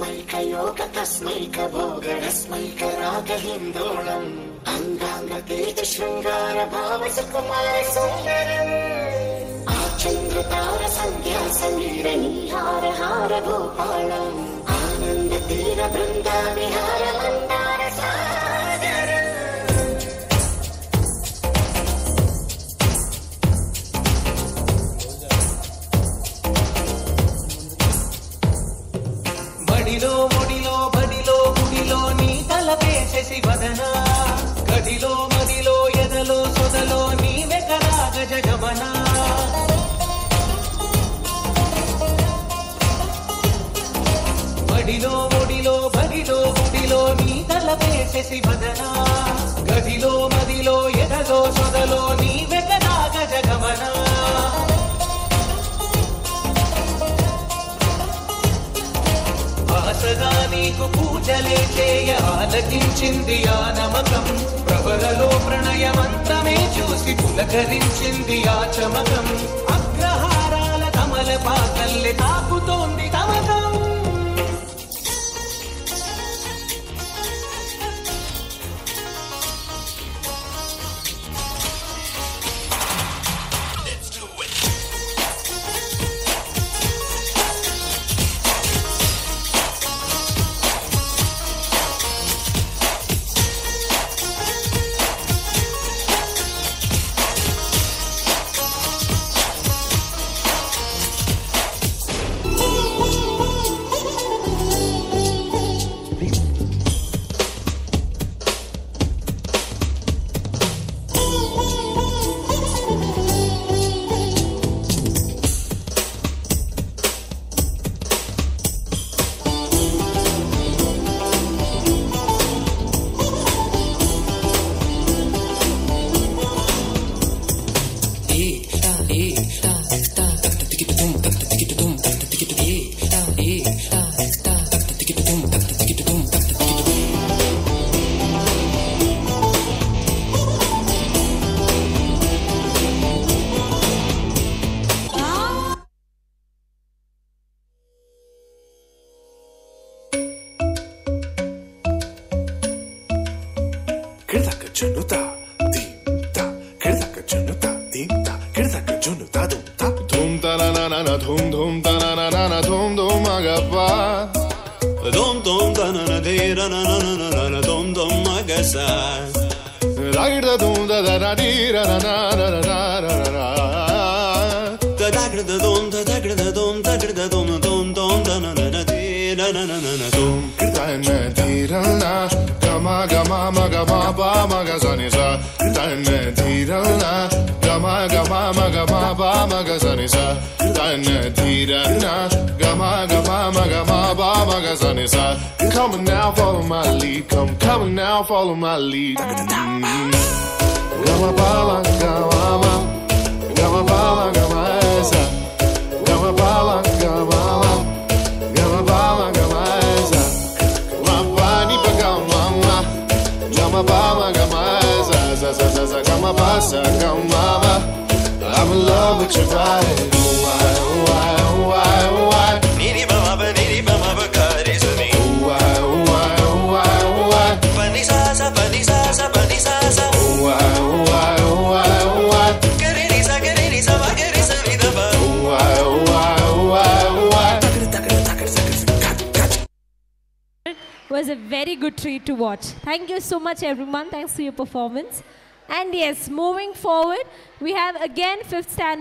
तस्मैकयोगतस्मैकभोगरस्मैकरागहिन्दोळम् अङ्गाङ्गतीतशृङ्गारभावसुकुमारसुन्दरम् आचन्द्रतारसन्ध्यासमीरनीहार हारभूपालम् आनन्दतीरबृन्दाविहारमन्दारसागरम् బడిలో ముడిలో బడిలో గుడిలో నీ తలపే శశివదన గదిలో మదిలో ఎదలో సొదలో నీ వెకరాగ జగమన బడిలో ముడిలో బడిలో గుడిలో నీ తలపే శశివదన గదిలో మదిలో ఎదలో సొదలో నీ వెకరాగ జగమన ఆశగా నీకు పూజలే చేయ ఆలకించింది ఆ నమకం ప్రవరలో ప్రణయ మంత్రమే చూసి పులకరించింది ఆ చమకం అగ్రహారాల కమల పాకల్లె తాకుతోంది తమకం Come on now, follow my lead. Come on now, follow my lead. Gama bala, gama, gama bala, gama esa. Gama bala, gama, gama bala, gama esa. Gama bani pa gama, gama bala, gama esa. Za, gama basa, gama. I'm in love with your body. Why? Niri bama ba, kare suni. Why? Pani sa sa. Why? Kare ni sa ba, kare sa ni da ba. Why? It was a very good treat to watch. Thank you so much, everyone. Thanks for your performance. And yes, moving forward, we have again 5th standard.